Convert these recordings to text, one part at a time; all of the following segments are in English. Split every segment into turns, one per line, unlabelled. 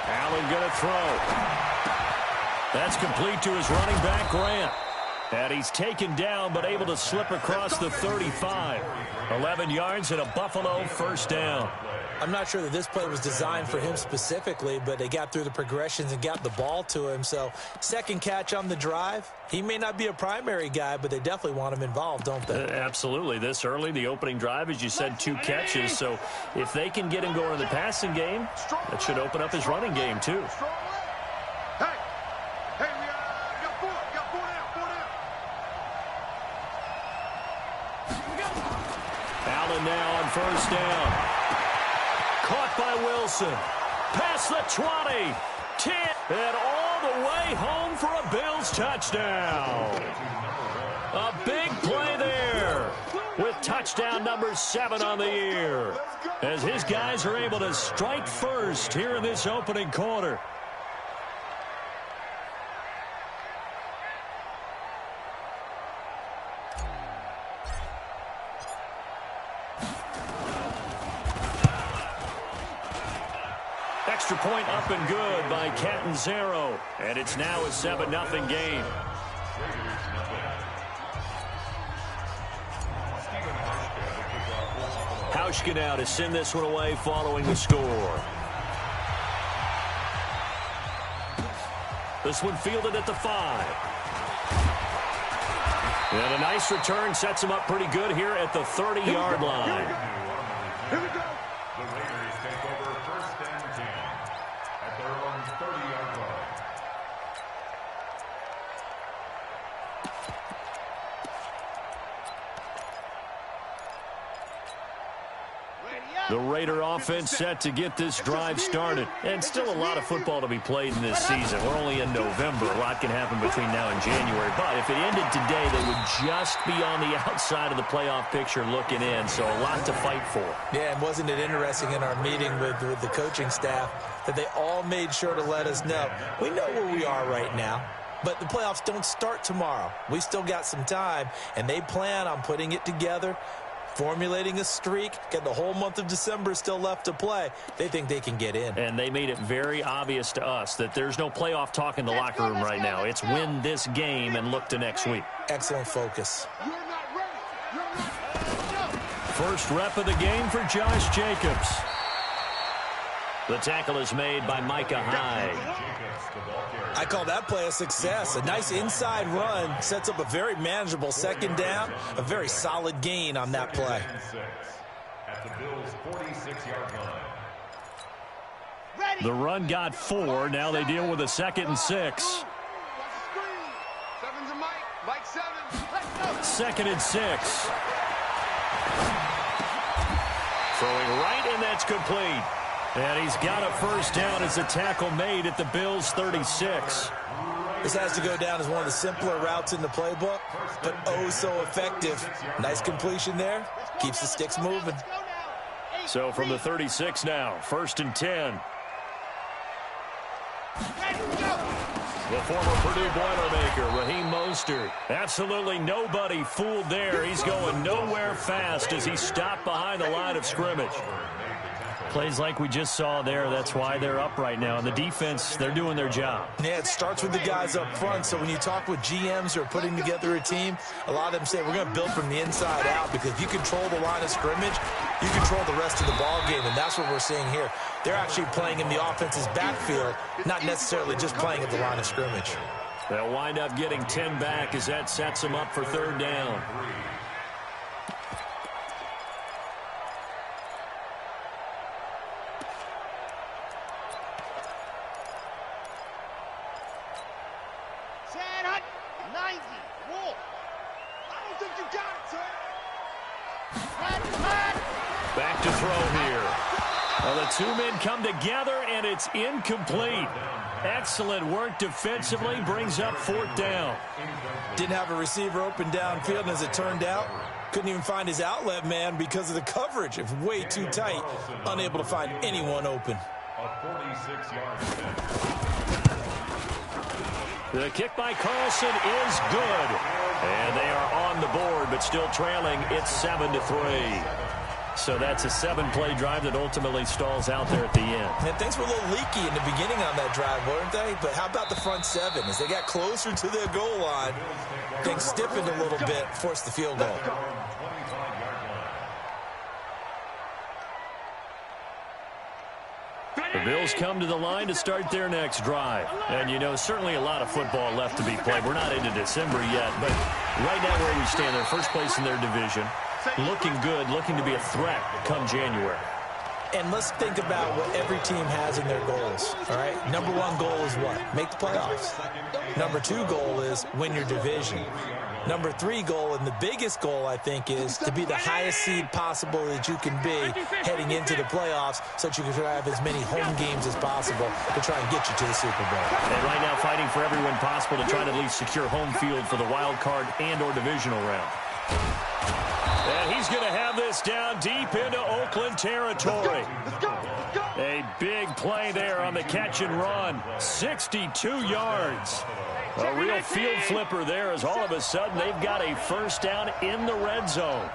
Allen going to throw. That's complete to his running back, Grant. And he's taken down, but able to slip across the 35. 11 yards and a Buffalo first down.
I'm not sure that this play was designed for him specifically, but they got through the progressions and got the ball to him. So, second catch on the drive. He may not be a primary guy, but they definitely want him involved, don't they?
Absolutely. This early, the opening drive, as you said, 2 catches. So, if they can get him going in the passing game, that should open up his running game, too. Allen now on first down. Caught by Wilson. Past the 20. 10. And all the way home for a Bills touchdown. A big play there with touchdown number 7 on the year. As his guys are able to strike first here in this opening quarter. Extra point up and good by Catanzaro. And it's now a 7-0 game. Hauschka now to send this one away following the score. This one fielded at the 5. And a nice return sets him up pretty good here at the 30-yard line.
Here we go. The Raiders take over first and 10 at their own 30-yard line.
The Raider offense set to get this drive started. And still a lot of football to be played in this season. We're only in November. A lot can happen between now and January. But if it ended today, they would just be on the outside of the playoff picture looking in. So a lot to fight for.
Yeah, and wasn't it interesting in our meeting with the coaching staff that they all made sure to let us know. We know where we are right now. But the playoffs don't start tomorrow. We still got some time. And they plan on putting it together, formulating a streak, got the whole month of December still left to play. They think they can get in.
And they made it very obvious to us that there's no playoff talk in the locker room right now. It's win this game and look to next week.
Excellent focus.
First rep of the game for Josh Jacobs. The tackle is made by Micah Hyde.
I call that play a success. A nice inside run sets up a very manageable second down. A very solid gain on that play.
At the Bills' 46-yard line.
The run got 4. Now they deal with a 2nd and 6. 2nd and 6. Throwing right, and that's complete. And he's got a first down as a tackle made at the Bills' 36.
This has to go down as one of the simpler routes in the playbook, but oh so effective. Nice completion there. Keeps the sticks moving.
So from the 36 now, 1st and 10. The former Purdue Boilermaker, Raheem Mostert. Absolutely nobody fooled there. He's going nowhere fast as he stopped behind the line of scrimmage. Plays like we just saw there, that's why they're up right now. And the defense, they're doing their job.
Yeah, it starts with the guys up front. So when you talk with GMs who are putting together a team, a lot of them say we're going to build from the inside out, because if you control the line of scrimmage, you control the rest of the ball game, and that's what we're seeing here. They're actually playing in the offense's backfield, not necessarily just playing at the line of scrimmage.
They'll wind up getting 10 back as that sets them up for 3rd down. Back to throw here. Well, the 2 men come together, and it's incomplete. Excellent work defensively, brings up 4th down.
Didn't have a receiver open downfield, and as it turned out, couldn't even find his outlet man because of the coverage. It was way too tight, unable to find anyone open.
A 46-yard
The kick by Carlson is good. And they are on the board, but still trailing. It's 7-3. So that's a 7-play drive that ultimately stalls out there at the end.
And things were a little leaky in the beginning on that drive, weren't they? But how about the front 7? As they got closer to their goal line, things stiffened a little bit, forced the field goal.
The Bills come to the line to start their next drive. And, you know, certainly a lot of football left to be played. We're not into December yet, but right now where we stand, they're first place in their division. Looking good, looking to be a threat come January.
And let's think about what every team has in their goals, all right? Number 1 goal is what? Make the playoffs. Number 2 goal is win your division. Number 3 goal, and the biggest goal, I think, is to be the highest seed possible that you can be heading into the playoffs so that you can have as many home games as possible to try and get you to the Super Bowl.
And right now fighting for everyone possible to try to at least secure home field for the wild card and or divisional round. And he's going to have this down deep into Oakland territory. A big play there on the catch and run. 62 yards. A real field flipper there as all of a sudden they've got a first down in the red zone.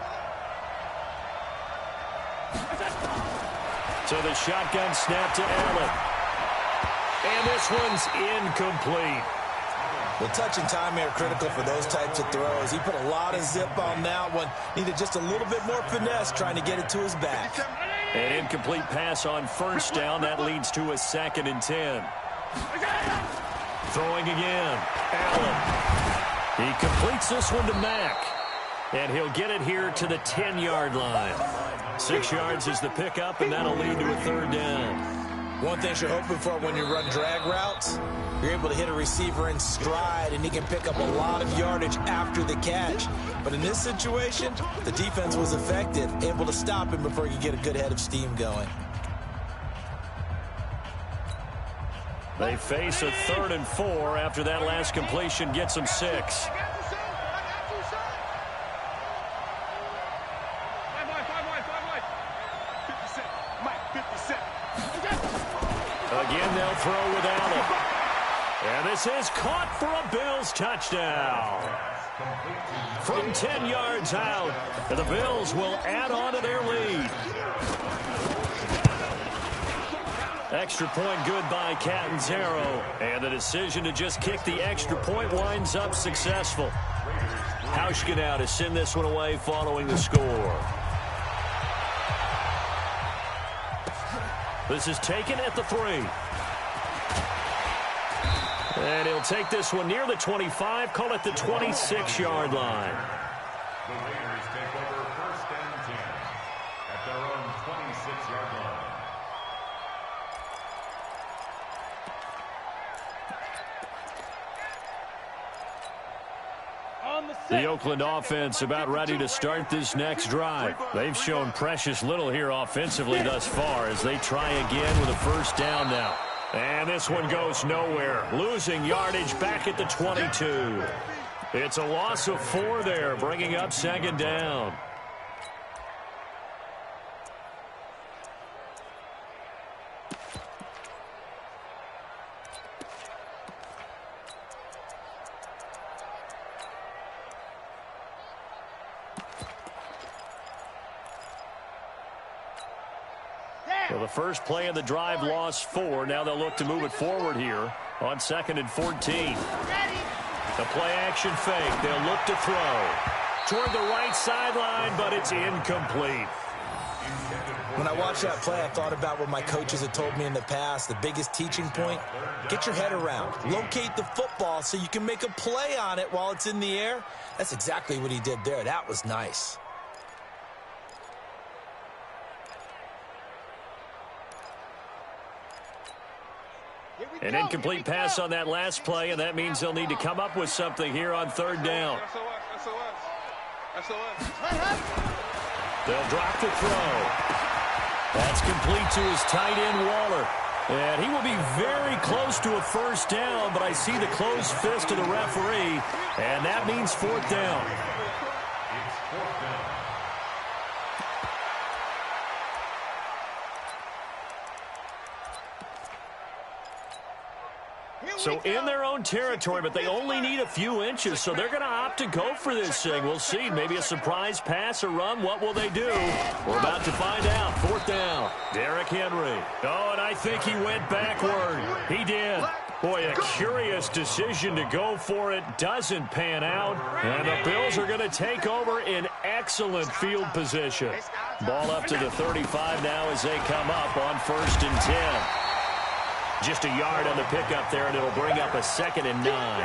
So the shotgun snap to Allen. And this one's incomplete.
Well, touch and time here critical for those types of throws. He put a lot of zip on that one. Needed just a little bit more finesse trying to get it to his back.
An incomplete pass on first down. That leads to a 2nd and 10. Throwing again. Allen. He completes this one to Mack. And he'll get it here to the 10-yard line. 6 yards is the pickup, and that'll lead to a 3rd down.
One thing you're hoping for when you run drag routes, you're able to hit a receiver in stride, and he can pick up a lot of yardage after the catch. But in this situation, the defense was effective, able to stop him before he could get a good head of steam going.
They face a 3rd and 4 after that last completion gets them 6. Again, they'll throw with Allen. And this is caught for a Bills touchdown. From 10 yards out, the Bills will add on to their lead. Extra point good by Catanzaro. And the decision to just kick the extra point winds up successful. Hauschka to send this one away following the score. This is taken at the 3. And he'll take this one near the 25, call it the 26-yard line.
The Raiders take over 1st and 10 at their own 26-yard line.
The Oakland offense about ready to start this next drive. They've shown precious little here offensively thus far as they try again with a first down now. And this one goes nowhere. Losing yardage back at the 22. It's a loss of 4 there, bringing up 2nd down. So the first play of the drive lost 4. Now they'll look to move it forward here on 2nd and 14. The play action fake. They'll look to throw toward the right sideline, but it's incomplete.
When I watched that play, I thought about what my coaches had told me in the past. The biggest teaching point, get your head around. Locate the football so you can make a play on it while it's in the air. That's exactly what he did there. That was nice.
An incomplete pass on that last play, and that means they'll need to come up with something here on 3rd down. They'll drop the throw. That's complete to his tight end, Waller. And he will be very close to a first down, but I see the closed fist of the referee, and that means 4th down.
It's 4th down.
So in their own territory, but they only need a few inches, so they're going to opt to go for this thing. We'll see. Maybe a surprise pass or run. What will they do? We're about to find out. 4th down. Derrick Henry. Oh, and I think he went backward. He did. Boy, a curious decision to go for it. Doesn't pan out. And the Bills are going to take over in excellent field position. Ball up to the 35 now as they come up on 1st and 10. Just a yard on the pickup there, and it'll bring up a 2nd and 9.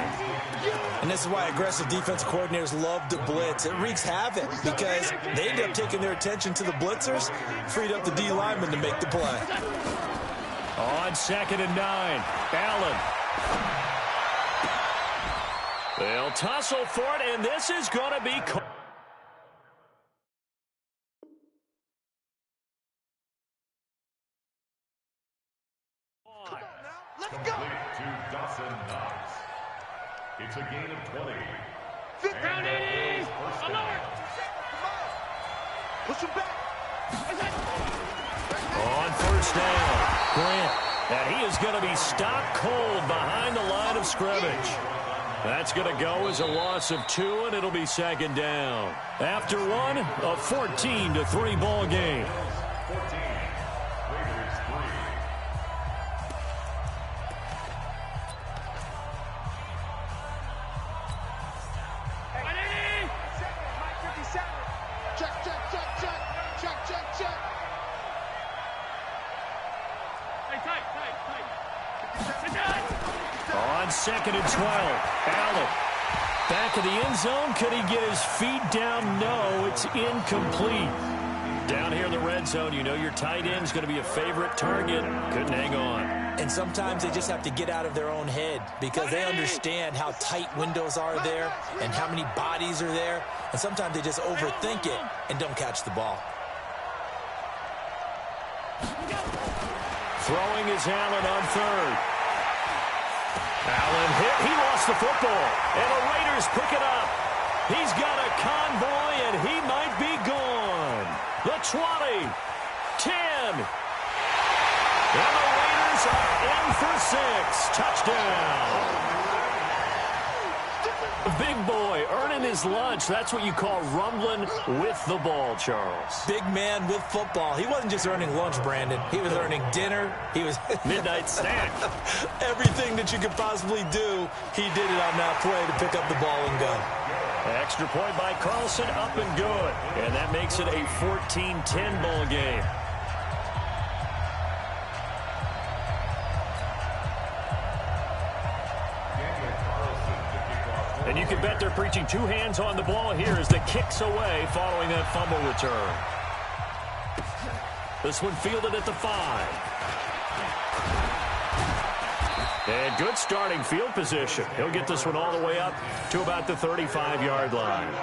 And this is why aggressive defense coordinators love to blitz. It wreaks havoc because they end up taking their attention to the blitzers, freed up the D lineman to make the play.
On 2nd and 9, Allen. They'll tussle for it, and this is going to be...
Complete to Dawson Knox. It's a gain of 20.
Push him back.
On 1st down, Grant. And he is going to be stopped cold behind the line of scrimmage. That's going to go as a loss of 2, and it'll be 2nd down. After one, a 14-3 ball game.
14. Raiders 3.
On 2nd and 12, Allen. Back of the end zone. Could he get his feet down? No, it's incomplete. Down here in the red zone, you know your tight end's going to be a favorite target. Couldn't hang on.
And sometimes they just have to get out of their own head because they understand how tight windows are there and how many bodies are there. And sometimes they just overthink it and don't catch the ball.
Throwing is Allen on 3rd. Allen hit. He lost the football. And the Raiders pick it up. He's got a convoy, and he might be gone. The 20. 10. And the Raiders are in for 6. Touchdown. Big boy earning his lunch. That's what you call rumbling with the ball, Charles.
Big man with football. He wasn't just earning lunch, Brandon. He was earning dinner. He was
midnight snack.
Everything that you could possibly do, he did it on that play to pick up the ball and go.
Extra point by Carlson, up and good. And that makes it a 14-10 ball game. And you can bet they're preaching 2 hands on the ball here as the kick's away following that fumble return. This one fielded at the 5. And good starting field position. He'll get this one all the way up to about the 35-yard line.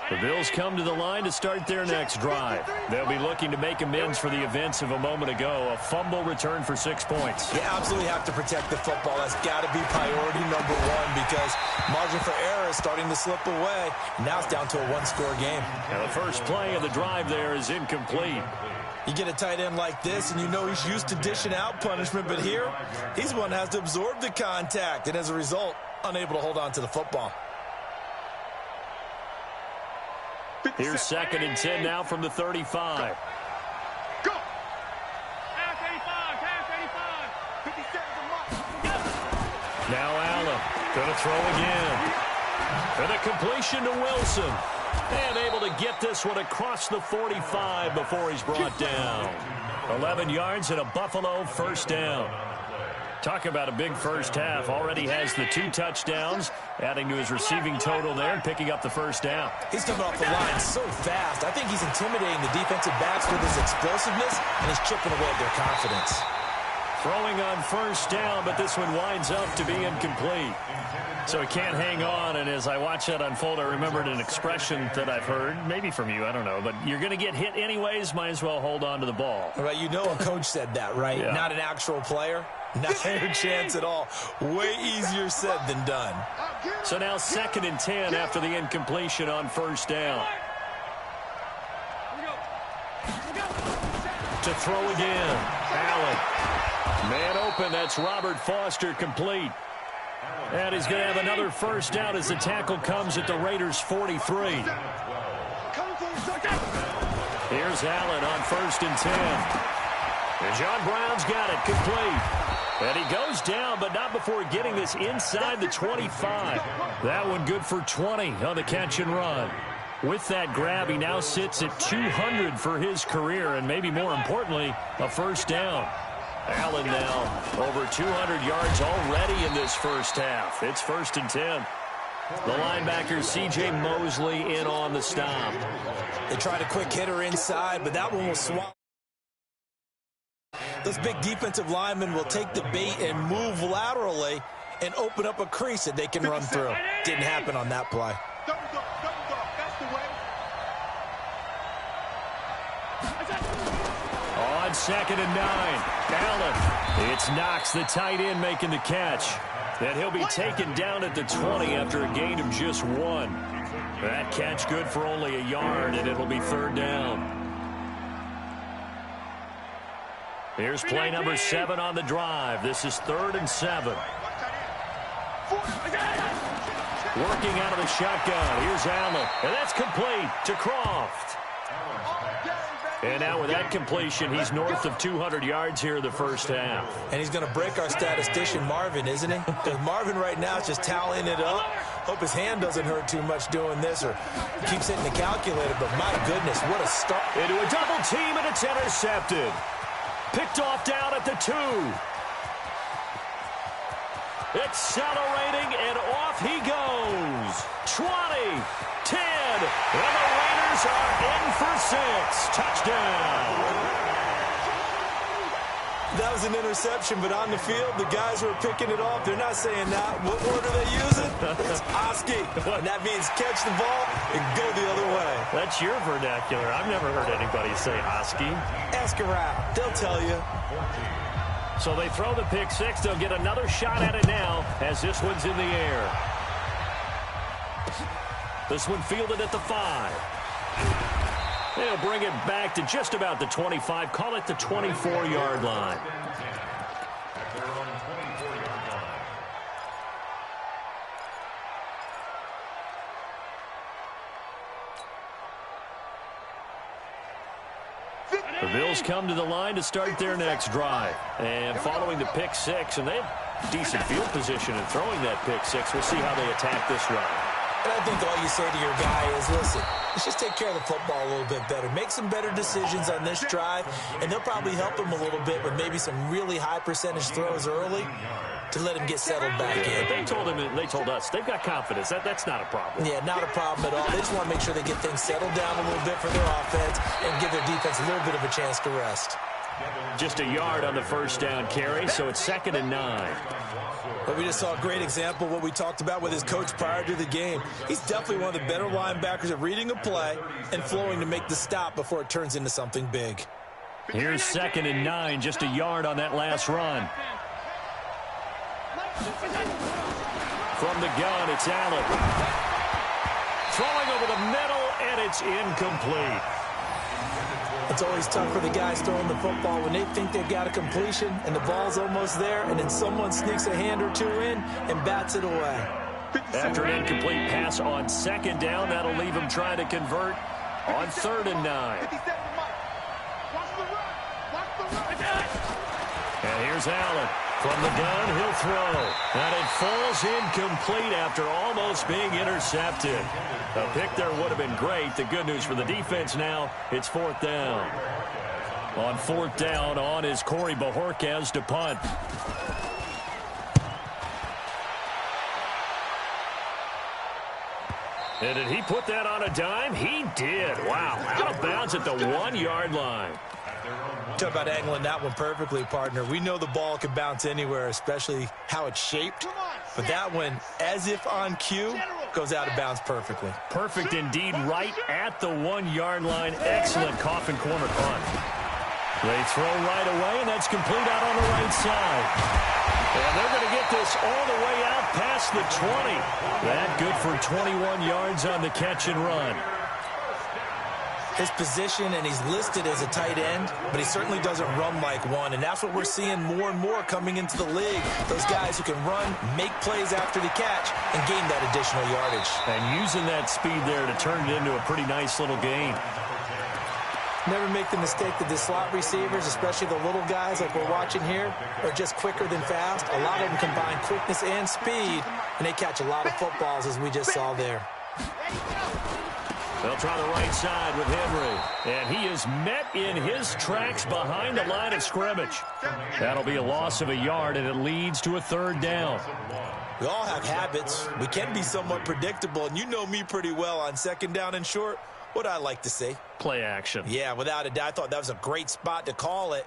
The Bills come to the line to start their next drive. They'll be looking to make amends for the events of a moment ago. A fumble return for 6 points.
You absolutely have to protect the football. That's got to be priority number 1 because margin for error is starting to slip away. Now it's down to a 1-score game.
Now the first play of the drive there is incomplete.
You get a tight end like this, and you know he's used to dishing out punishment, but here, he's the one that has to absorb the contact, and as a result, unable to hold on to the football.
Here's 2nd and 10 now from the 35.
Go!
Now Allen going to throw again. And a completion to Wilson. And able to get this one across the 45 before he's brought down. 11 yards and a Buffalo first down. Talk about a big first half. Already has the 2 touchdowns, adding to his receiving total there and picking up the first down.
He's coming off the line so fast. I think he's intimidating the defensive backs with his explosiveness, and he's chipping away at their confidence.
Throwing on first down, but this one winds up to be incomplete. So he can't hang on, and as I watch that unfold, I remembered an expression that I've heard, maybe from you, I don't know, but you're going to get hit anyways, might as well hold on to the ball.
Well, you know a coach said that, right?
Yeah.
Not an actual player. Not a chance at all. Way easier said than done.
So now 2nd and 10 after the incompletion on first down. To throw again. Allen. Man open, that's Robert Foster complete. And he's going to have another first down as the tackle comes at the Raiders' 43. Here's Allen on 1st and 10. And John Brown's got it complete. And he goes down, but not before getting this inside the 25. That one good for 20 on the catch and run. With that grab, he now sits at 200 for his career, and maybe more importantly, a first down. Allen now over 200 yards already in this first half. It's 1st and 10. The linebacker, C.J. Mosley, in on the stop.
They tried a quick hitter inside, but that one will swallow. Those big defensive linemen will take the bait and move laterally and open up a crease that they can run through. Didn't happen on that play.
On 2nd and 9, Allen. It's Knox, the tight end, making the catch. And he'll be taken down at the 20 after a gain of just 1. That catch good for only a yard, and it'll be 3rd down. Here's play number 7 on the drive. This is 3rd and 7. Working out of the shotgun. Here's Allen. And that's complete to Croft. And now with that completion, he's north of 200 yards here in the first half.
And he's going to break our statistician, Marvin, isn't he? Because Marvin right now is just tallying it up. Hope his hand doesn't hurt too much doing this or keeps hitting the calculator. But my goodness, what a start.
Into a double team, and it's intercepted. Picked off down at the 2. Accelerating, and off he goes. 20, 10, and the Raiders are in for 6. Touchdown.
That was an interception, but on the field, the guys who are picking it off, they're not saying that. What word are they using? It's Oski. And that means catch the ball and go the other way.
That's your vernacular. I've never heard anybody say Oski.
Ask around. They'll tell you.
So they throw the pick 6. They'll get another shot at it now as this one's in the air. This one fielded at the 5. They'll bring it back to just about the 25. Call it the 24-yard line. The Bills come to the line to start their next drive. And following the pick 6, and they have decent field position in throwing that pick 6. We'll see how they attack this drive.
And I think all you say to your guy is, listen, let's just take care of the football a little bit better. Make some better decisions on this drive, and they'll probably help him a little bit with maybe some really high percentage throws early to let him get settled back in.
They told us they've got confidence. That's not a problem.
Yeah, not a problem at all. They just want to make sure they get things settled down a little bit for their offense and give their defense a little bit of a chance to rest.
Just a yard on the first down carry, so it's 2nd and 9.
But we just saw a great example of what we talked about with his coach prior to the game. He's definitely one of the better linebackers at reading a play and flowing to make the stop before it turns into something big.
Here's 2nd and 9, just a yard on that last run. From the gun, it's Allen. Throwing over the middle, and it's incomplete.
It's always tough for the guys throwing the football when they think they've got a completion and the ball's almost there, and then someone sneaks a hand or 2 in and bats it away.
After an incomplete pass on 2nd down, that'll leave him trying to convert on 3rd and 9. And here's Allen. From the gun, he'll throw. And it falls incomplete after almost being intercepted. A pick there would have been great. The good news for the defense now, it's 4th down. On 4th down, on is Corey Bajorquez to punt. And did he put that on a dime? He did. Wow, out of bounds at the 1-yard line.
talk about angling that one perfectly, partner. We know the ball can bounce anywhere, especially how it's shaped. But that one, as if on cue, goes out of bounds perfectly.
Perfect indeed, right at the 1-yard line. Excellent coffin corner punt. They throw right away, and that's complete out on the right side. And they're going to get this all the way out past the 20. That good for 21 yards on the catch and run.
His position, and he's listed as a tight end, but he certainly doesn't run like one, and that's what we're seeing more and more coming into the league. Those guys who can run, make plays after the catch, and gain that additional yardage.
And using that speed there to turn it into a pretty nice little gain.
Never make the mistake that the slot receivers, especially the little guys like we're watching here, are just quicker than fast. A lot of them combine quickness and speed, and they catch a lot of footballs, as we just saw there.
They'll try the right side with Henry. And he is met in his tracks behind the line of scrimmage. That'll be a loss of a yard, and it leads to a 3rd down.
We all have habits. We can be somewhat predictable, and you know me pretty well on 2nd down and short. What I like to say?
Play action.
Yeah, without a doubt. I thought that was a great spot to call it.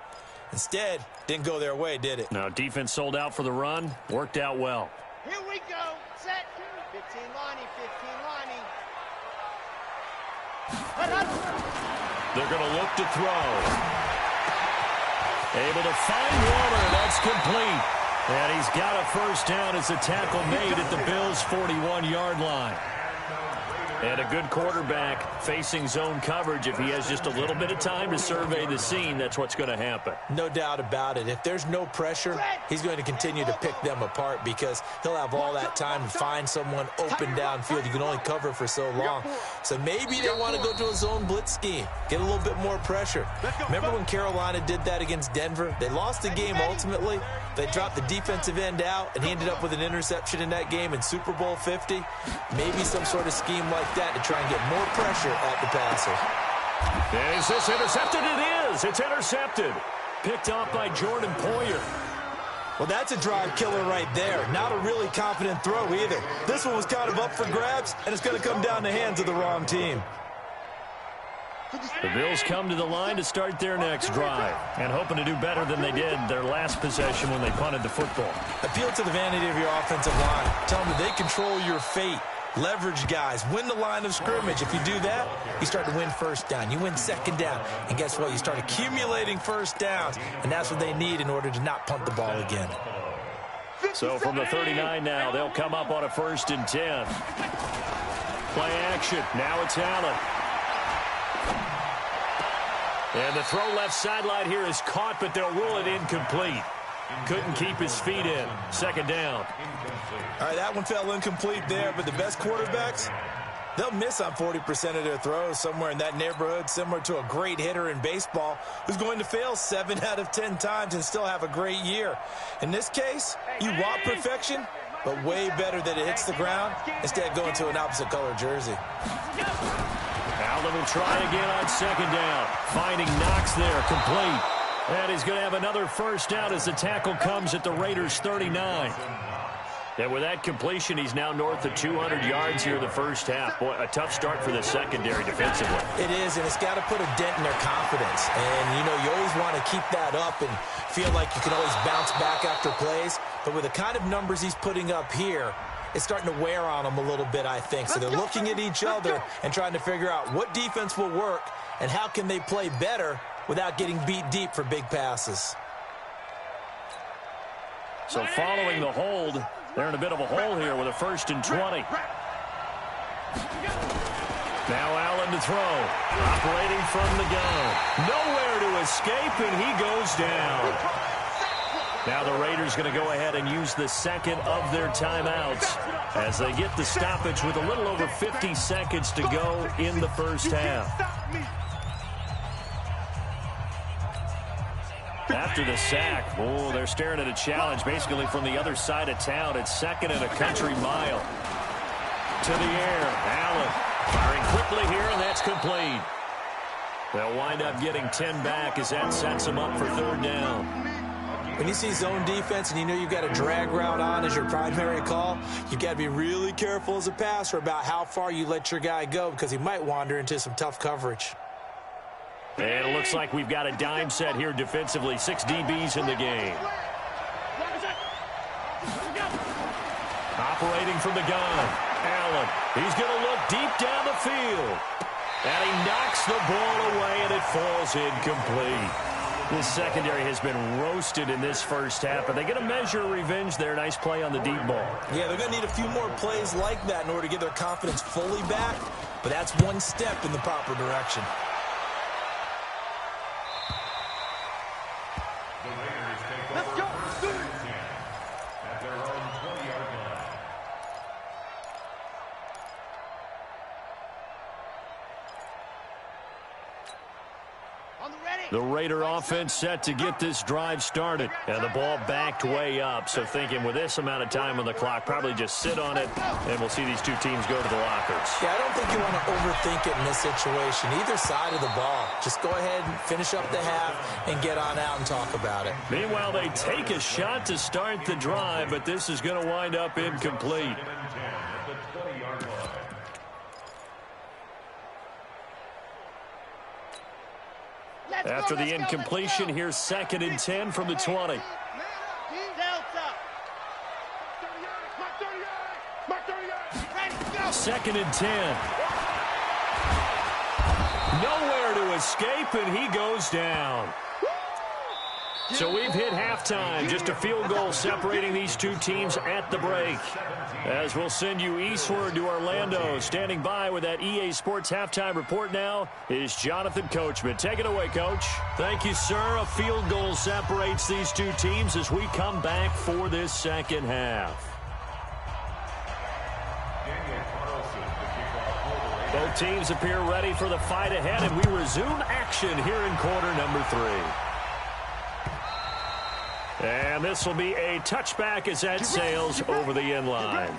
Instead, didn't go their way, did it?
No, defense sold out for the run. Worked out well.
Here we go. Set. 15 lining, 15 lining.
They're going to look to throw. Able to find Warner. That's complete. And he's got a 1st down as a tackle made at the Bills' 41-yard line. And a good quarterback facing zone coverage. If he has just a little bit of time to survey the scene, that's what's going to happen.
No doubt about it. If there's no pressure, he's going to continue to pick them apart because he'll have all that time to find someone open downfield. You can only cover for so long. So maybe they want to go to a zone blitz scheme, get a little bit more pressure. Remember when Carolina did that against Denver? They lost the game ultimately. They dropped the defensive end out, and he ended up with an interception in that game in Super Bowl 50. Maybe some sort of scheme like that to try and get more pressure at the passer.
Is this intercepted? It is. It's intercepted. Picked off by Jordan Poyer.
Well, that's a drive killer right there. Not a really confident throw either. This one was kind of up for grabs, and it's going to come down the hands of the wrong team.
The Bills come to the line to start their next drive and hoping to do better than they did their last possession when they punted the football.
Appeal to the vanity of your offensive line. Tell them that they control your fate. Leverage guys. Win the line of scrimmage. If you do that, you start to win 1st down. You win 2nd down. And guess what? You start accumulating 1st downs. And that's what they need in order to not punt the ball again.
So from the 39 now, they'll come up on a 1st and 10. Play action. Now it's Allen. And the throw left sideline here is caught, but they'll rule it incomplete. Couldn't keep his feet in. 2nd down.
All right, that one fell incomplete there, but the best quarterbacks, they'll miss on 40% of their throws, somewhere in that neighborhood, similar to a great hitter in baseball who's going to fail 7 out of 10 times and still have a great year. In this case, you want perfection, but way better that it hits the ground instead of going to an opposite color jersey.
Allen will try again on 2nd down. Finding Knox there, complete. And he's going to have another 1st down as the tackle comes at the Raiders' 39. And with that completion, he's now north of 200 yards here in the 1st half. Boy, a tough start for the secondary defensively.
It is, and it's got to put a dent in their confidence. And, you know, you always want to keep that up and feel like you can always bounce back after plays. But with the kind of numbers he's putting up here, it's starting to wear on them a little bit, I think. So they're looking at each other and trying to figure out what defense will work and how can they play better without getting beat deep for big passes.
So following the hold, they're in a bit of a hole here with a 1st and 20. Now Allen to throw. Operating from the gun. Nowhere to escape, and he goes down. Now the Raiders going to go ahead and use the 2nd of their timeouts as they get the stoppage with a little over 50 seconds to go in the 1st half. After the sack, oh, they're staring at a challenge basically from the other side of town. It's 2nd and a country mile. To the air, Allen firing quickly here, and that's complete. They'll wind up getting 10 back as that sets them up for 3rd down.
When you see zone defense and you know you've got a drag route on as your primary call, you've got to be really careful as a passer about how far you let your guy go because he might wander into some tough coverage.
And it looks like we've got a dime set here defensively. 6 DBs in the game. Operating from the gun. Allen. He's going to look deep down the field. And he knocks the ball away, and it falls incomplete. This secondary has been roasted in this first half, but they're going to measure revenge there. Nice play on the deep ball.
Yeah, they're going to need a few more plays like that in order to get their confidence fully back, but that's one step in the proper direction.
Let's go. At their own 20-yard line.
The Raider offense set to get this drive started. And the ball backed way up. So thinking with this amount of time on the clock, probably just sit on it, and we'll see these two teams go to the lockers.
Yeah, I don't think you want to overthink it in this situation. Either side of the ball. Just go ahead and finish up the half and get on out and talk about it.
Meanwhile, they take a shot to start the drive, but this is going to wind up incomplete. After the incompletion, here's 2nd and 10 from the 20. Second and 10. Nowhere to escape, and he goes down. So we've hit halftime. Just a field goal separating these two teams at the break. As we'll send you eastward to Orlando. Standing by with that EA Sports halftime report now is Jonathan Coachman. Take it away, Coach. Thank you, sir. A field goal separates these two teams as we come back for this second half. Both teams appear ready for the fight ahead, and we resume action here in quarter number 3. And this will be a touchback as that sails over the end line.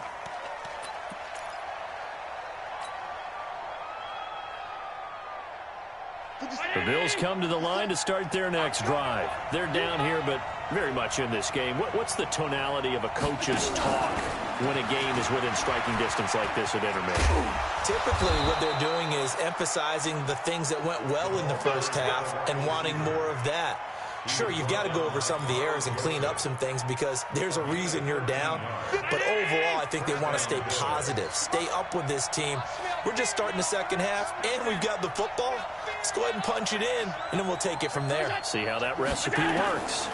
The Bills come to the line to start their next drive. They're down here, but very much in this game. What's the tonality of a coach's talk when a game is within striking distance like this at intermission?
Typically, what they're doing is emphasizing the things that went well in the first half and wanting more of that. Sure, you've got to go over some of the errors and clean up some things because there's a reason you're down. But overall, I think they want to stay positive, stay up with this team. We're just starting the second half, and we've got the football. Let's go ahead and punch it in, and then we'll take it from there.
See how that recipe works.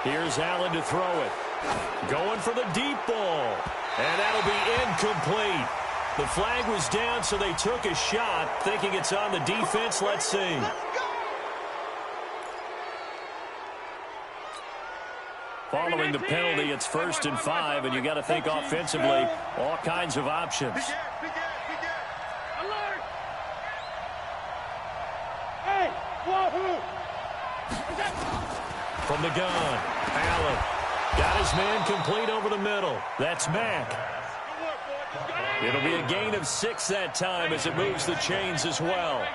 Here's Allen to throw it. Going for the deep ball. And that'll be incomplete. The flag was down, so they took a shot, thinking it's on the defense. Let's see. Following the penalty, it's 1st and 5, and you got to think offensively, all kinds of options. From the gun, Allen got his man complete over the middle. That's Mack. It'll be a gain of 6 that time as it moves the chains as well.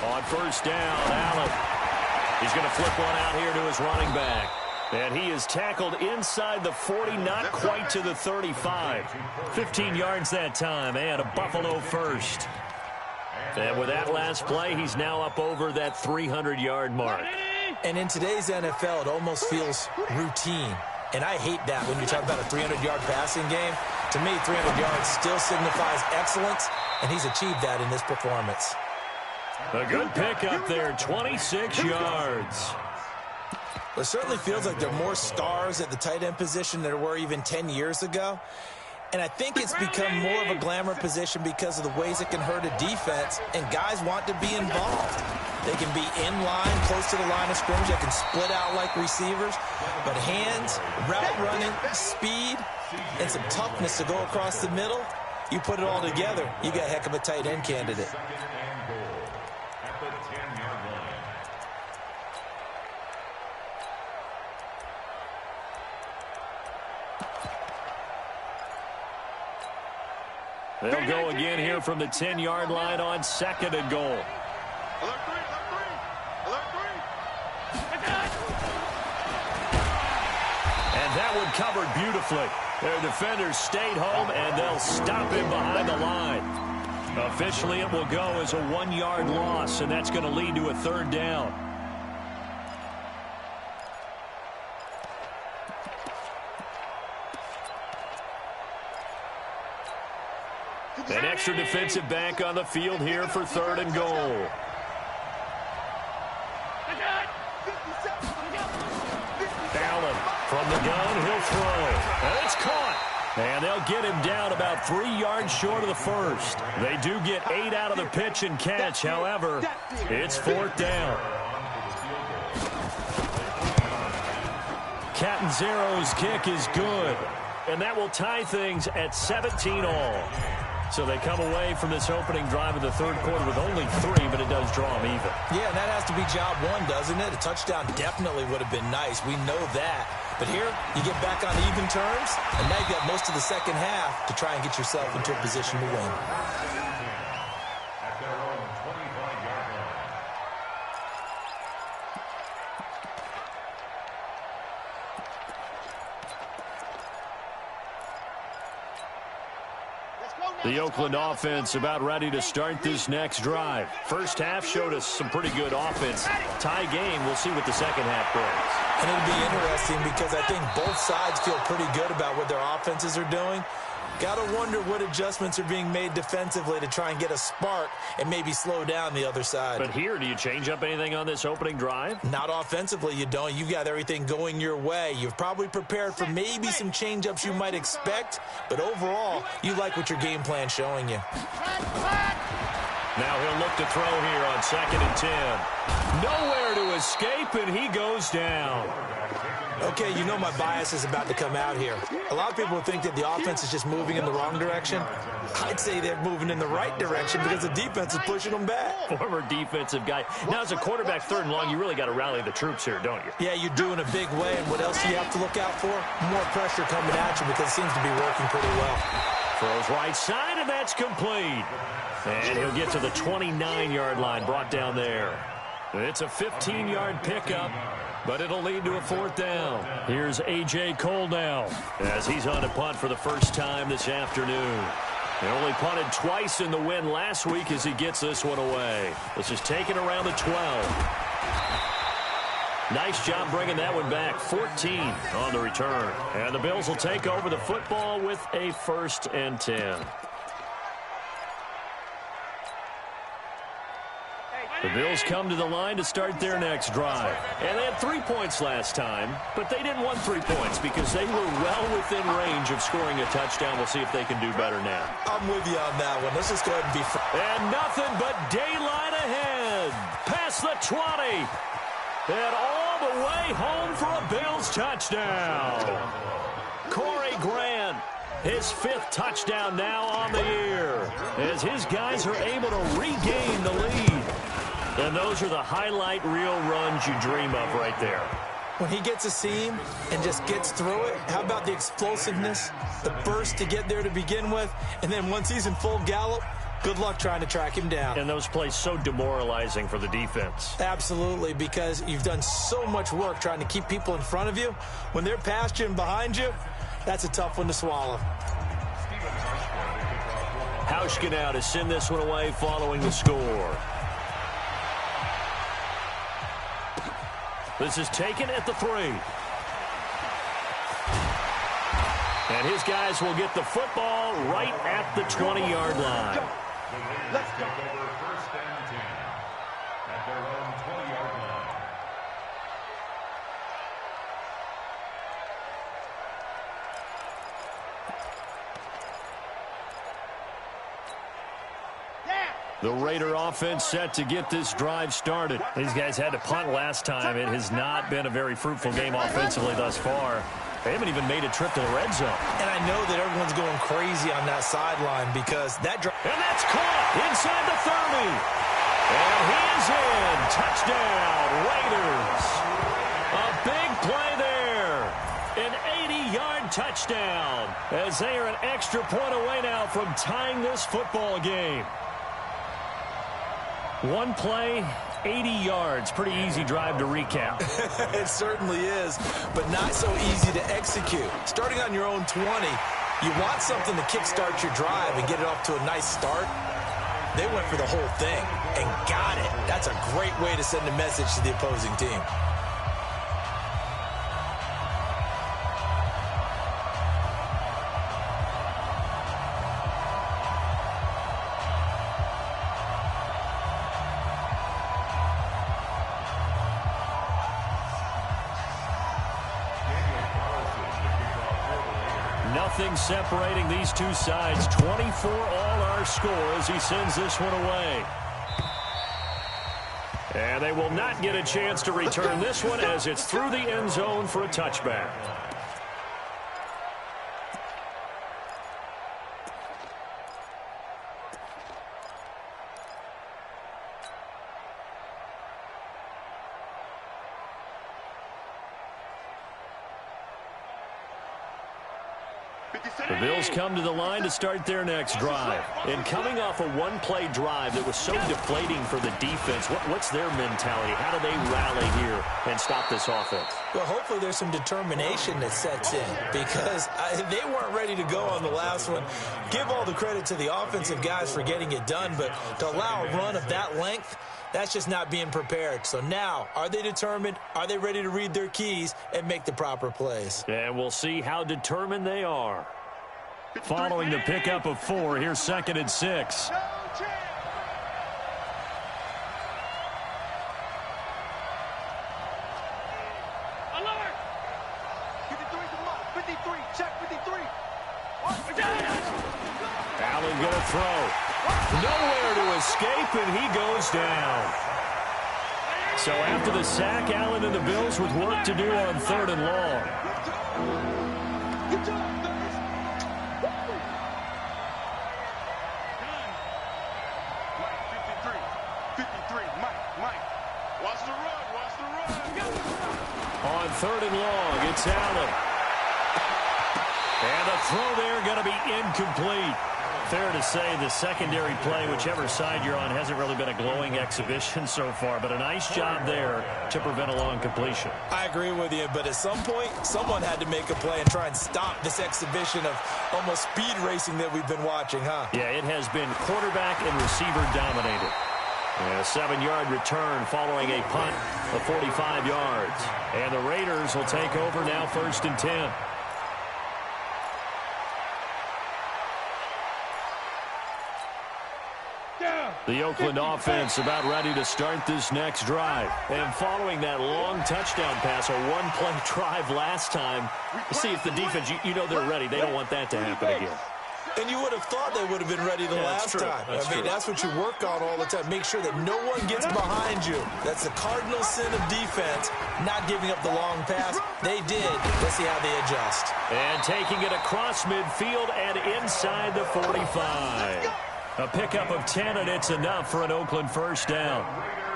On 1st down, Allen. He's going to flip one out here to his running back. And he is tackled inside the 40, not quite to the 35. 15 yards that time, and a Buffalo first. And with that last play, he's now up over that 300-yard mark.
And in today's NFL, it almost feels routine. And I hate that when you talk about a 300-yard passing game. To me, 300 yards still signifies excellence, and he's achieved that in this performance.
A good pickup there, 26 yards.
It certainly feels like there are more stars at the tight end position than there were even 10 years ago. And I think it's become more of a glamour position because of the ways it can hurt a defense, and guys want to be involved. They can be in line, close to the line of scrimmage. They can split out like receivers. But hands, route running, speed, and some toughness to go across the middle, you put it all together, you got a heck of a tight end candidate.
They'll go again here from the 10-yard line on 2nd and goal. That one covered beautifully. Their defenders stayed home, and they'll stop him behind the line. Officially, it will go as a 1-yard loss, and that's going to lead to a 3rd down. An extra defensive back on the field here for 3rd and goal. Allen from the gun, he'll throw. And it's caught. And they'll get him down about 3 yards short of the first. They do get 8 out of the pitch and catch. However, it's 4th down. Catanzaro's kick is good. And that will tie things at 17 all. So they come away from this opening drive of the 3rd quarter with only 3, but it does draw them even.
Yeah, and that has to be job 1, doesn't it? A touchdown definitely would have been nice. We know that. But here, you get back on even terms, and now you've got most of the second half to try and get yourself into a position to win.
At their own 25-yard line.
The Oakland offense about ready to start this next drive. First half showed us some pretty good offense. Tie game, we'll see what the second half brings.
And it'll be interesting because I think both sides feel pretty good about what their offenses are doing. Got to wonder what adjustments are being made defensively to try and get a spark and maybe slow down the other side.
But here, do you change up anything on this opening drive?
Not offensively, you don't. You've got everything going your way. You've probably prepared for maybe some change-ups you might expect, but overall, you like what your game plan's showing you.
Now he'll look to throw here on 2nd and 10. Nowhere to escape, and he goes down.
Okay, you know my bias is about to come out here. A lot of people think that the offense is just moving in the wrong direction. I'd say they're moving in the right direction because the defense is pushing them back.
Former defensive guy. Now, as a quarterback 3rd and long, you really got to rally the troops here, don't you?
Yeah, you do in a big way. And what else do you have to look out for? More pressure coming at you because it seems to be working pretty well.
Throws right side, and that's complete. And he'll get to the 29-yard line, brought down there. It's a 15-yard pickup, but it'll lead to a 4th down. Here's A.J. Cole now as he's on a punt for the first time this afternoon. He only punted twice in the win last week as he gets this one away. This is taken around the 12. Nice job bringing that one back. 14 on the return. And the Bills will take over the football with a 1st and 10. The Bills come to the line to start their next drive. And they had 3 points last time, but they didn't want 3 points because they were well within range of scoring a touchdown. We'll see if they can do better now.
I'm with you on that one. Let's just go ahead and be fair.
And nothing but daylight ahead. Past the 20. And all the way home for a Bills touchdown. Corey Grant, his 5th touchdown now on the year, as his guys are able to regain the lead. And those are the highlight reel runs you dream of right there.
When he gets a seam and just gets through it, how about the explosiveness, the burst to get there to begin with, and then once he's in full gallop, good luck trying to track him down.
And those plays so demoralizing for the defense.
Absolutely, because you've done so much work trying to keep people in front of you. When they're past you and behind you, that's a tough one to swallow.
Hauschka now to send this one away following the score. This is taken at the 3. And his guys will get the football right at the 20-yard line.
Let's take over 1st and 10 at their own 20-yard line.
The Raider offense set to get this drive started. These guys had to punt last time. It has not been a very fruitful game offensively thus far. They haven't even made a trip to the red zone.
And I know that everyone's going crazy on that sideline because that drive.
And that's caught inside the 30. And he is in. Touchdown, Raiders. A big play there. An 80-yard touchdown as they are an extra point away now from tying this football game. One play, 80 yards. Pretty easy drive to recap.
It certainly is, but not so easy to execute. Starting on your own 20, you want something to kickstart your drive and get it off to a nice start. They went for the whole thing and got it. That's a great way to send a message to the opposing team.
Nothing separating these two sides. 24 all our score as he sends this one away. And they will not get a chance to return this one as it's through the end zone for a touchback. The Bills come to the line to start their next drive. And coming off a one-play drive that was so deflating for the defense, what's their mentality? How do they rally here and stop this offense?
Well, hopefully there's some determination that sets in because they weren't ready to go on the last one. Give all the credit to the offensive guys for getting it done, but to allow a run of that length, that's just not being prepared. So now, are they determined? Are they ready to read their keys and make the proper plays?
And we'll see how determined they are. Following the pickup of 4, here's 2nd and 6. Allen going to throw. Nowhere to escape, and he goes down. So after the sack, Allen and the Bills with work to do on 3rd and long. On 3rd and long, it's Allen. And the throw there going to be incomplete. Fair to say the secondary play, whichever side you're on, hasn't really been a glowing exhibition so far, but a nice job there to prevent a long completion.
I agree with you, but at some point, someone had to make a play and try and stop this exhibition of almost speed racing that we've been watching, huh?
Yeah, it has been quarterback and receiver dominated. And a 7-yard return following a punt of 45 yards. And the Raiders will take over now 1st and 10. The Oakland offense about ready to start this next drive. And following that long touchdown pass, a one-play drive last time, we'll see if the defense, you know they're ready. They don't want that to happen again.
And you would have thought they would have been ready the last time. That's what you work on all the time. Make sure that no one gets behind you. That's the cardinal sin of defense, not giving up the long pass. They did. Let's see how they adjust.
And taking it across midfield and inside the 45. A pickup of 10, and it's enough for an Oakland first down.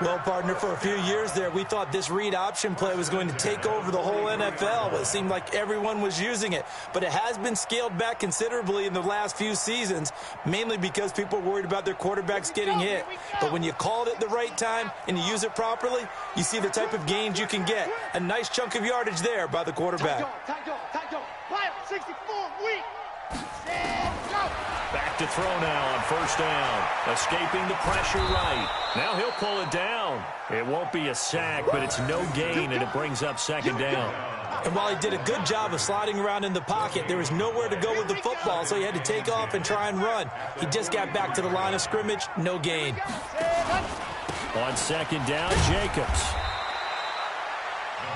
Well, partner, for a few years there, we thought this read option play was going to take over the whole NFL. It seemed like everyone was using it. But it has been scaled back considerably in the last few seasons, mainly because people are worried about their quarterbacks getting hit. But when you call it at the right time and you use it properly, you see the type of gains you can get. A nice chunk of yardage there by the quarterback.
Wild, 64, weak.
Back to throw now on 1st down. Escaping the pressure right. Now he'll pull it down. It won't be a sack, but it's no gain, and it brings up 2nd down.
And while he did a good job of sliding around in the pocket, there was nowhere to go with the football, so he had to take off and try and run. He just got back to the line of scrimmage, no gain.
On 2nd down, Jacobs.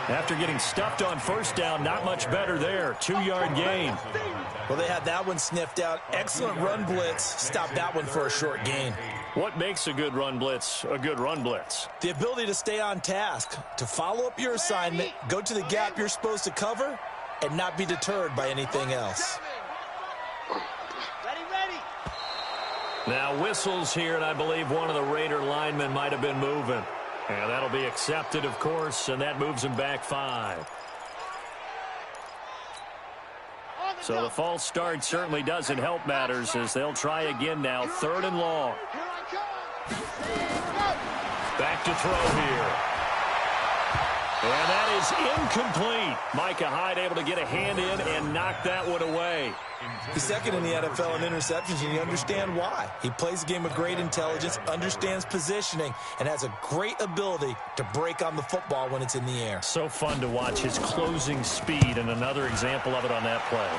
After getting stuffed on 1st down, not much better there. 2-yard gain.
Well, they had that one sniffed out. Excellent run blitz. Stopped that one for a short gain.
What makes a good run blitz a good run blitz?
The ability to stay on task, to follow up your assignment, go to the gap you're supposed to cover, and not be deterred by anything else.
Ready.
Now whistles here, and I believe one of the Raider linemen might have been moving. And that'll be accepted, of course, and that moves him back 5. So the false start certainly doesn't help matters as they'll try again now, 3rd and long. Back to throw here. And that is incomplete. Micah Hyde able to get a hand in and knock that one away.
He's second in the NFL in interceptions, and you understand why. He plays the game with great intelligence, understands positioning, and has a great ability to break on the football when it's in the air.
So fun to watch his closing speed, and another example of it on that play.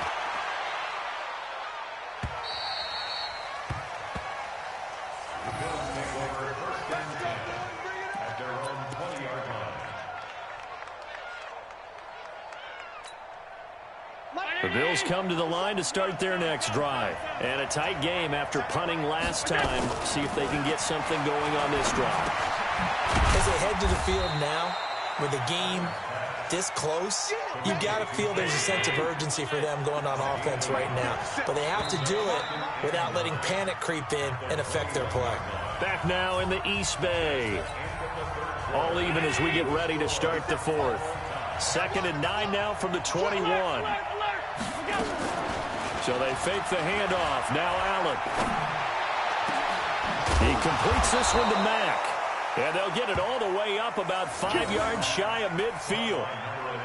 The Bills come to the line to start their next drive. And a tight game after punting last time. See if they can get something going on this drive.
As they head to the field now, with the game this close, you've got to feel there's a sense of urgency for them going on offense right now. But they have to do it without letting panic creep in and affect their play.
Back now in the East Bay. All even as we get ready to start the fourth. 2nd and 9 now from the 21. So they fake the handoff. Now Allen. He completes this one to Mack. And they'll get it all the way up about 5 yards shy of midfield.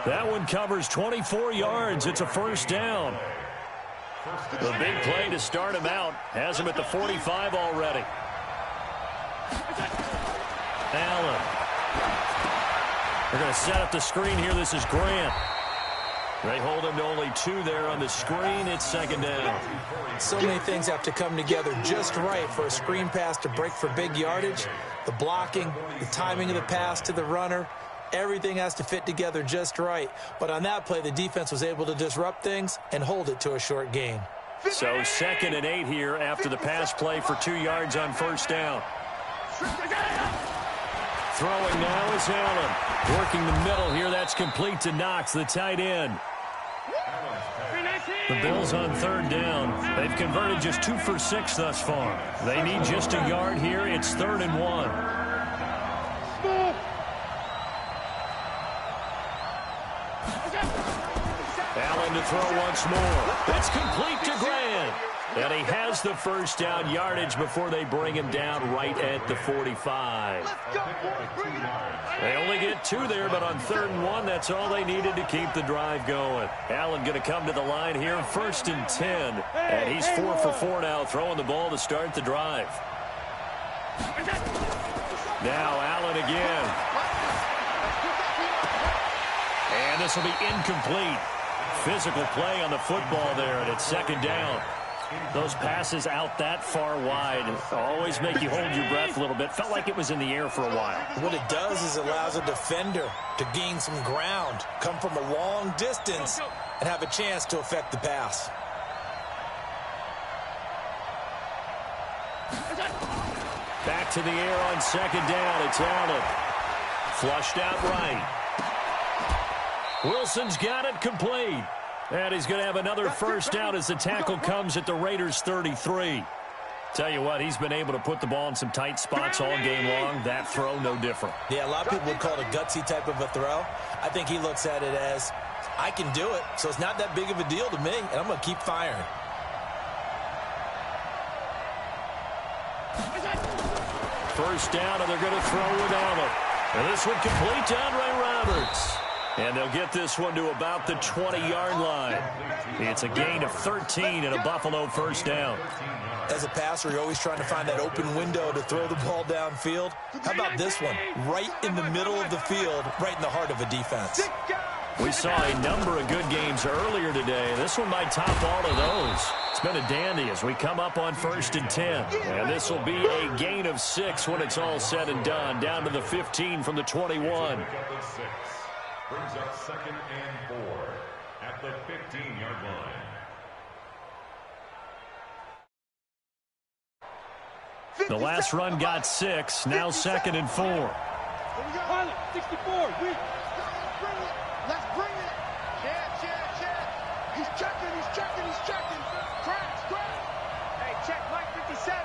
That one covers 24 yards. It's a first down. The big play to start him out. Has him at the 45 already. Allen. They're going to set up the screen here. This is Grant. They hold him to only 2 there on the screen. It's 2nd down.
So many things have to come together just right for a screen pass to break for big yardage. The blocking, the timing of the pass to the runner, everything has to fit together just right. But on that play, the defense was able to disrupt things and hold it to a short gain.
So 2nd and 8 here after the pass play for 2 yards on first down. Throwing now is Allen. Working the middle here. That's complete to Knox, the tight end. The Bills on 3rd down. They've converted just 2 for 6 thus far. They need just a yard here. It's 3rd and 1. Allen to throw once more. That's complete to Grant. And he has the first down yardage before they bring him down right at the 45. They only get 2 there, but on 3rd and 1, that's all they needed to keep the drive going. Allen going to come to the line here, 1st and 10. And he's 4 for 4 now, throwing the ball to start the drive. Now Allen again. And this will be incomplete. Physical play on the football there, and it's 2nd down. Those passes out that far wide always make you hold your breath a little bit. Felt like it was in the air for a while.
What it does is it allows a defender to gain some ground, come from a long distance, and have a chance to affect the pass.
Back to the air on 2nd down. It's Allen. Flushed out right. Wilson's got it complete. And he's going to have another first down as the tackle comes at the Raiders' 33. Tell you what, he's been able to put the ball in some tight spots all game long. That throw, no different.
Yeah, a lot of people would call it a gutsy type of a throw. I think he looks at it as, I can do it, so it's not that big of a deal to me, and I'm going to keep firing.
First down, and they're going to throw with Allen. And this one complete to Andre Roberts. And they'll get this one to about the 20-yard line. It's a gain of 13 and a Buffalo first down.
As a passer, you're always trying to find that open window to throw the ball downfield. How about this one? Right in the middle of the field, right in the heart of a defense.
We saw a number of good games earlier today. This one might top all of those. It's been a dandy as we come up on 1st and 10. And this will be a gain of 6 when it's all said and done. Down to the 15 from the 21.
Brings up 2nd and 4 at the 15-yard line.
The last run got 6. Now 2nd and 4.
64. Let's bring it. Check. He's checking. Crash. Hey, check Mike 57.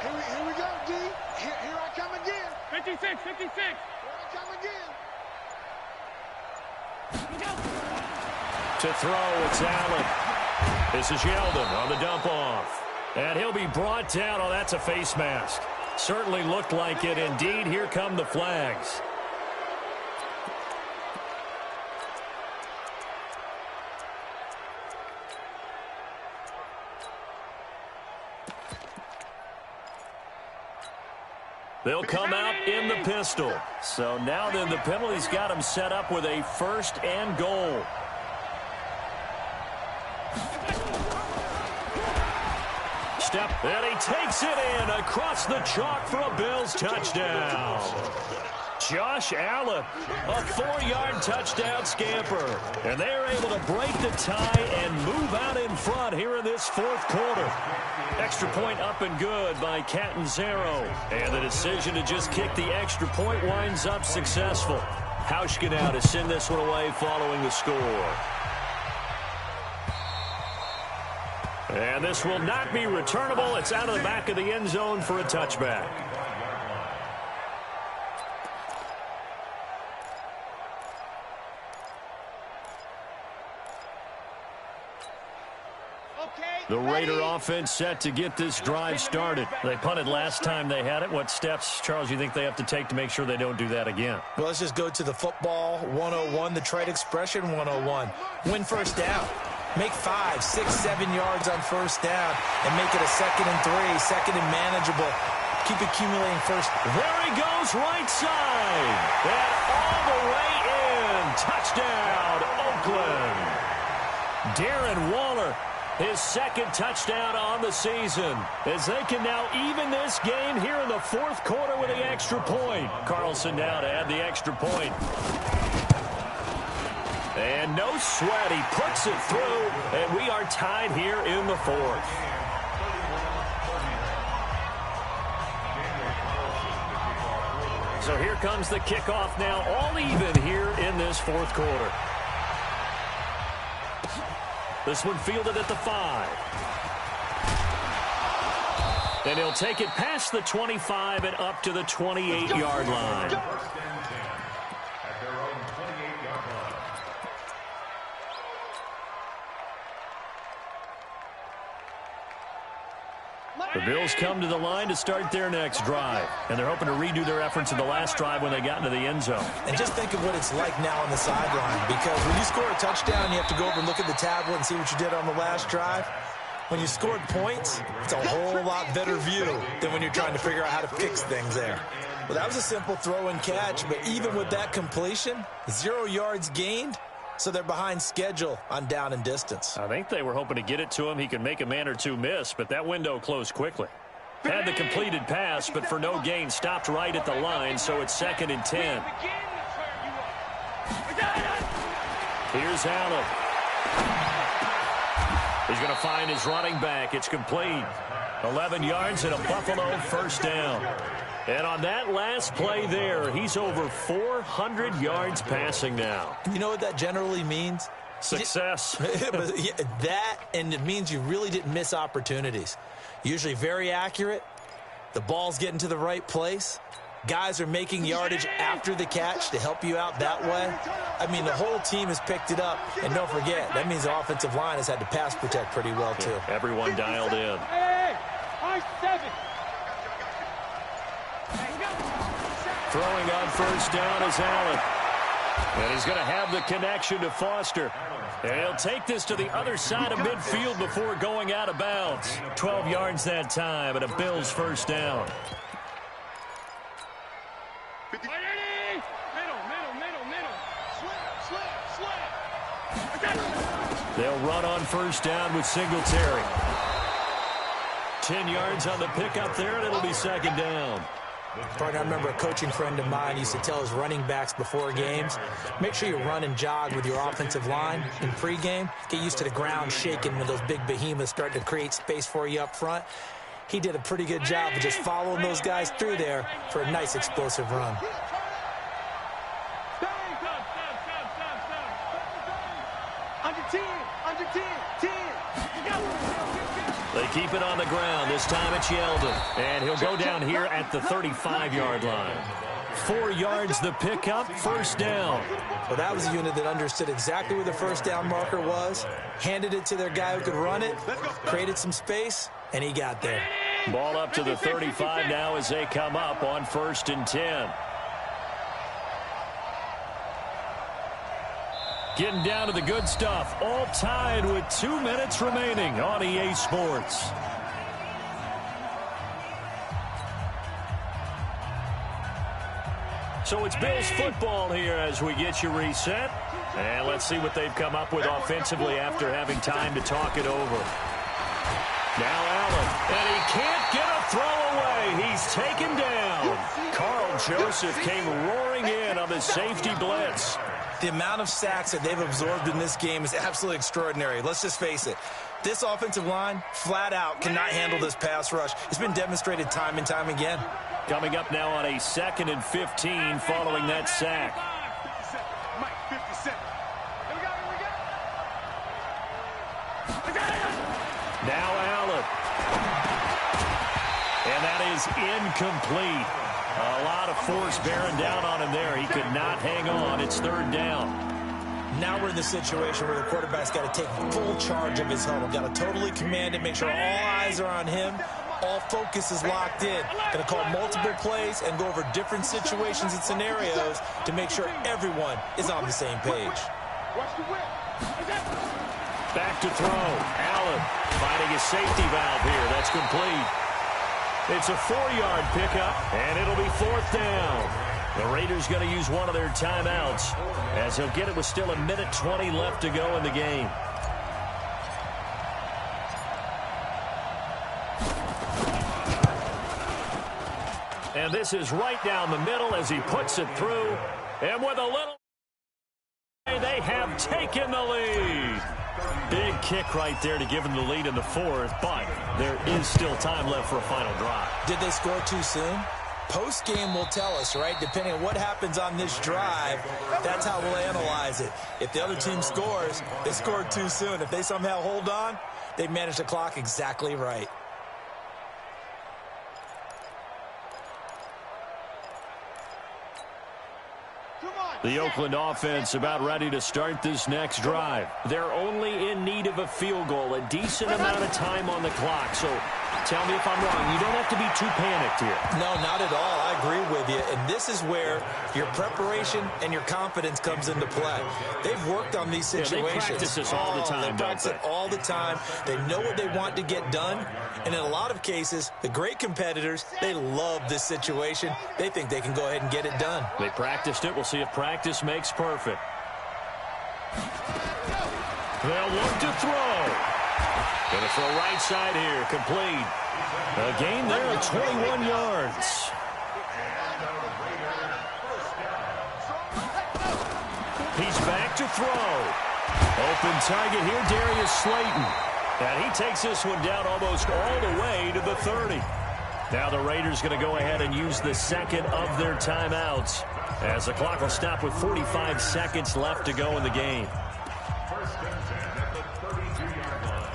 Here we go, D. Here I come again. 56. Here I come again.
To throw, it's Allen. This is Yeldon on the dump off. And he'll be brought down. Oh, that's a face mask. Certainly looked like it. Indeed, here come the flags. They'll come out in the pistol. So now then the penalty's got them set up with a 1st and goal. Step, and he takes it in across the chalk for a Bills touchdown. Josh Allen, a 4-yard touchdown scamper. And they're able to break the tie and move out in front here in this 4th quarter. Extra point up and good by Catanzaro. And the decision to just kick the extra point winds up successful. Hauschka now to send this one away following the score. And this will not be returnable. It's out of the back of the end zone for a touchback. The Raider offense set to get this drive started. They punted last time they had it. What steps, Charles, you think they have to take to make sure they don't do that again?
Well, let's just go to the football 101, the trade expression 101. Win first down. Make 5, 6, 7 yards on first down and make it a 2nd and 3, 2nd and manageable. Keep accumulating first.
There he goes, right side. And all the way in. Touchdown, Oakland. Darren Waller, his 2nd touchdown on the season, as they can now even this game here in the 4th quarter with the extra point. Carlson now to add the extra point. And no sweat, he puts it through, and we are tied here in the 4th. So here comes the kickoff now, all even here in this 4th quarter. This one fielded at the 5. And he'll take it past the 25 and up to the 28-yard line. The Bills come to the line to start their next drive, and they're hoping to redo their efforts in the last drive when they got into the end zone.
And just think of what it's like now on the sideline, because when you score a touchdown, you have to go over and look at the tablet and see what you did on the last drive. When you scored points, it's a whole lot better view than when you're trying to figure out how to fix things there. Well, that was a simple throw and catch, but even with that completion, 0 yards gained. So they're behind schedule on down and distance.
I think they were hoping to get it to him. He could make a man or two miss, but that window closed quickly. Had the completed pass, but for no gain, stopped right at the line, so it's 2nd and 10. Here's Allen. He's going to find his running back. It's complete. 11 yards and a Buffalo first down. And on that last play there, he's over 400 yards passing now.
You know what that generally means?
Success.
That, and it means you really didn't miss opportunities. Usually very accurate. The ball's getting to the right place. Guys are making yardage after the catch to help you out that way. I mean, the whole team has picked it up. And don't forget, that means the offensive line has had to pass protect pretty well, too.
Yeah, everyone dialed in.
Hey, I-7.
Throwing on first down is Allen. And he's going to have the connection to Foster. And he'll take this to the other side of midfield before going out of bounds. 12 yards that time and a Bills first down. They'll run on first down with Singletary. 10 yards on the pickup there, and it'll be 2nd down.
Partner, I remember a coaching friend of mine used to tell his running backs before games, make sure you run and jog with your offensive line in pregame. Get used to the ground shaking when those big behemoths start to create space for you up front. He did a pretty good job of just following those guys through there for a nice explosive run.
They keep it on the ground. This time it's Yeldon. And he'll go down here at the 35-yard line. 4 yards the pickup, first down.
Well, that was a unit that understood exactly where the first down marker was, handed it to their guy who could run it, created some space, and he got there.
Ball up to the 35 now as they come up on 1st and 10. Getting down to the good stuff. All tied with 2 minutes remaining on EA Sports. So it's Bills football here as we get you reset. And let's see what they've come up with offensively after having time to talk it over. Now Allen, and he can't get a throw away. He's taken down. Carl Joseph came roaring in on the safety blitz.
The amount of sacks that they've absorbed in this game is absolutely extraordinary. Let's just face it. This offensive line, flat out, cannot handle this pass rush. It's been demonstrated time and time again.
Coming up now on a 2nd and 15 following that sack. Now Allen. And that is incomplete. A lot of force bearing down on him there. He could not hang on. It's 3rd down.
Now we're in the situation where the quarterback's got to take full charge of his huddle. Got to totally command it, make sure all eyes are on him. All focus is locked in. Going to call multiple plays and go over different situations and scenarios to make sure everyone is on the same page.
Back to throw. Allen finding a safety valve here. That's complete. It's a 4-yard pickup, and it'll be 4th down. The Raiders going to use one of their timeouts as he'll get it with still 1:20 left to go in the game. And this is right down the middle as he puts it through. And with a little, they have taken the lead. Big kick right there to give them the lead in the 4th, but there is still time left for a final drive.
Did they score too soon? Post-game will tell us, right? Depending on what happens on this drive, that's how we'll analyze it. If the other team scores, they scored too soon. If they somehow hold on, they managed the clock exactly right.
The Oakland offense about ready to start this next drive. They're only in need of a field goal, a decent amount of time on the clock. So tell me if I'm wrong. You don't have to be too panicked here.
No, not at all. I agree with you. And this is where your preparation and your confidence comes into play. They've worked on these situations.
They practice this all the time,
They practice it all the time. They know what they want to get done. And in a lot of cases, the great competitors, they love this situation. They think they can go ahead and get it done.
They practiced it. We'll see if practice makes perfect. They'll look to throw. Going to throw right side here. Complete. A gain there of 21 yards. He's back to throw. Open target here, Darius Slayton. And he takes this one down almost all the way to the 30. Now the Raiders going to go ahead and use the 2nd of their timeouts as the clock will stop with 45 seconds left to go in the game.
1st and 10 at the 32-yard line.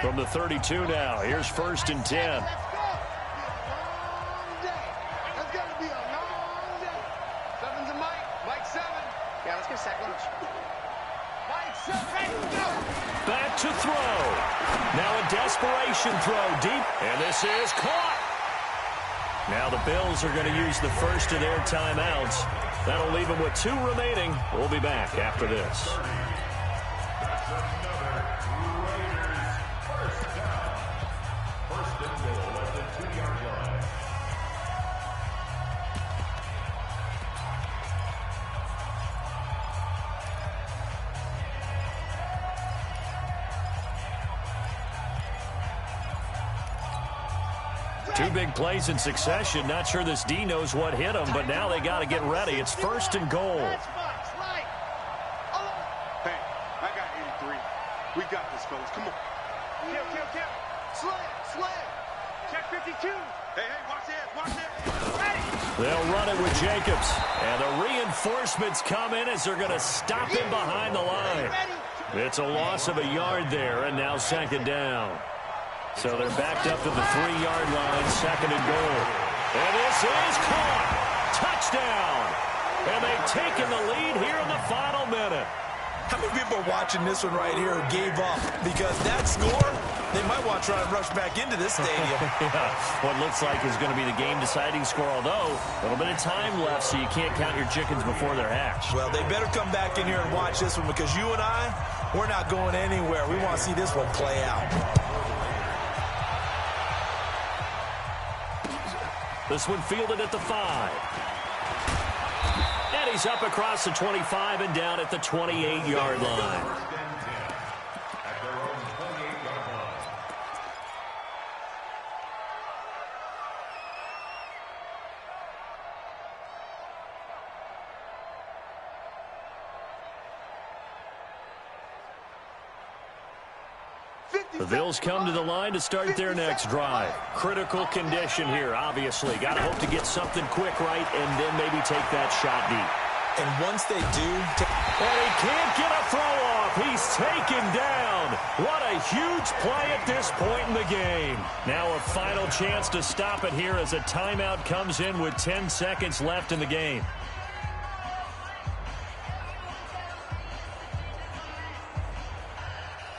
From the 32 now, here's 1st and 10. Back to throw. Now a desperation throw deep, and this is caught. Now the Bills are going to use the 1st of their timeouts. That'll leave them with 2 remaining. We'll be back after this.
That's another Raiders 1st down. 1st and goal at the 2-yard line.
Two big plays in succession. Not sure this D knows what hit him, but now they got to get ready. It's 1st and goal.
Hey, I got 83. We got this, fellas. Come on. Kill. Slam. Check 52. Hey, watch this. Ready.
They'll run it with Jacobs. And the reinforcements come in as they're going to stop him behind the line. It's a loss of a yard there, and now 2nd down. So they're backed up to the 3-yard line, 2nd and goal. And this is caught. Touchdown. And they've taken the lead here in the final minute.
How many people are watching this one right here who gave up? Because that score, they might want to try and rush back into this stadium.
Yeah, what looks like is going to be the game-deciding score, although a little bit of time left, so you can't count your chickens before they're hatched.
Well, they better come back in here and watch this one, because you and I, we're not going anywhere. We want to see this one play out.
This one fielded at the 5. And he's up across the 25 and down at the 28-yard line. The Bills come to the line to start their next drive. Critical condition here, obviously. Got to hope to get something quick right and then maybe take that shot deep.
And once they do...
And he can't get a throw off. He's taken down. What a huge play at this point in the game. Now a final chance to stop it here as a timeout comes in with 10 seconds left in the game.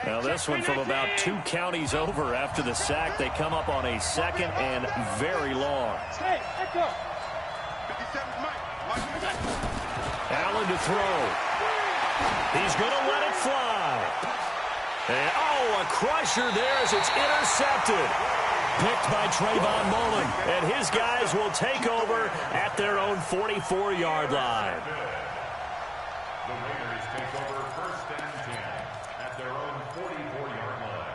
Now this one from about 2 counties over after the sack. They come up on a second and very long.
Hey, let's go. 57's Mike.
Allen to throw. He's going to let it fly. And, oh, a crusher there as it's intercepted. Picked by Trayvon Mullen. And his guys will take over at their own 44-yard line.
The Raiders take over first and 10 at their own 44-yard line.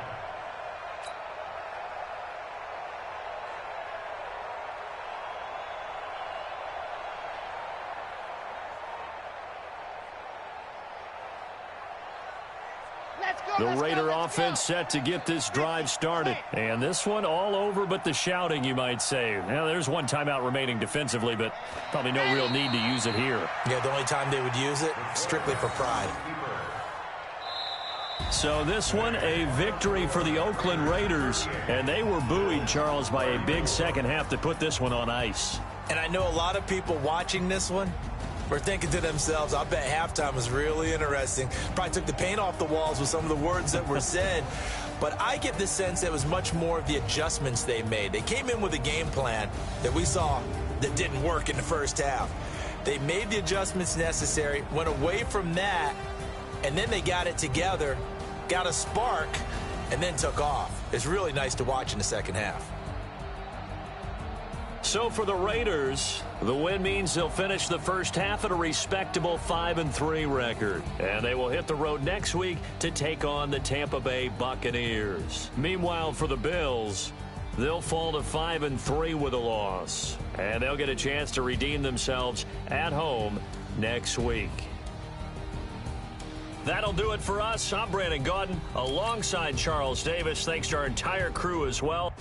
The Raider offense set to get this drive started. And this one all over but the shouting, you might say. Now, there's one timeout remaining defensively, but probably no real need to use it here.
Yeah, the only time they would use it, strictly for pride.
So this one, a victory for the Oakland Raiders. And they were buoyed, Charles, by a big second half to put this one on ice.
And I know a lot of people watching this one were thinking to themselves, I bet halftime was really interesting. Probably took the paint off the walls with some of the words that were said. But I get the sense it was much more of the adjustments they made. They came in with a game plan that we saw that didn't work in the first half. They made the adjustments necessary, went away from that, and then they got it together, got a spark, and then took off. It's really nice to watch in the second half.
So for the Raiders, the win means they'll finish the first half at a respectable 5-3 record. And they will hit the road next week to take on the Tampa Bay Buccaneers. Meanwhile, for the Bills, they'll fall to 5-3 with a loss. And they'll get a chance to redeem themselves at home next week. That'll do it for us. I'm Brandon Gaudin alongside Charles Davis. Thanks to our entire crew as well.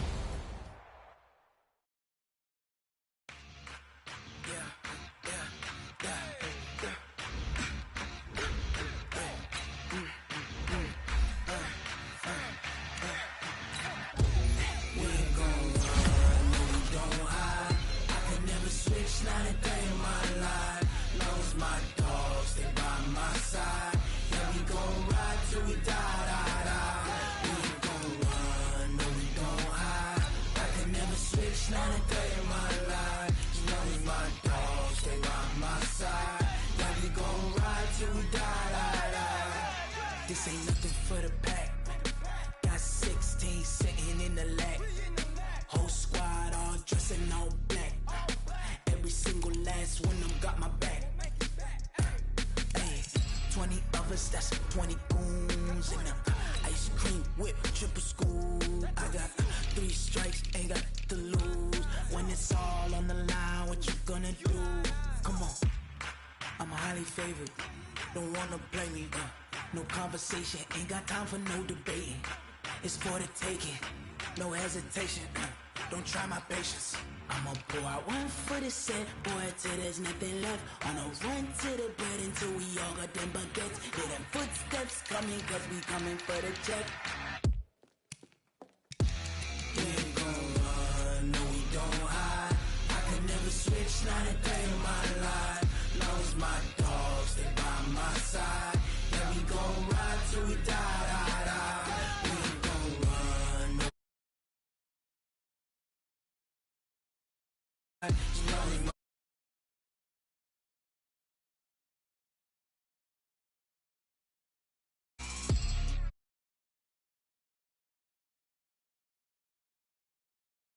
This ain't nothing for the pack. Got 16 sitting in the lap. Whole squad all dressed in all black. Every single last one of them got my back. Hey, 20 of us, that's 20 goons in them. Ice cream whip, triple scoop. I got 3 strikes, ain't got to lose. When it's all on the line, what you gonna do? Come on, I'm highly favored. Don't wanna play me, no conversation, ain't got time for no debating. It's for the taking, no hesitation. Don't try my patience. I'ma pour out one for the set, boy, till there's nothing left. On a run to the bed until we all got them baguettes. Hear them footsteps coming, cause we coming for the check. We ain't gon' run, no we don't hide. I can never switch, not a day in my life. Long as Running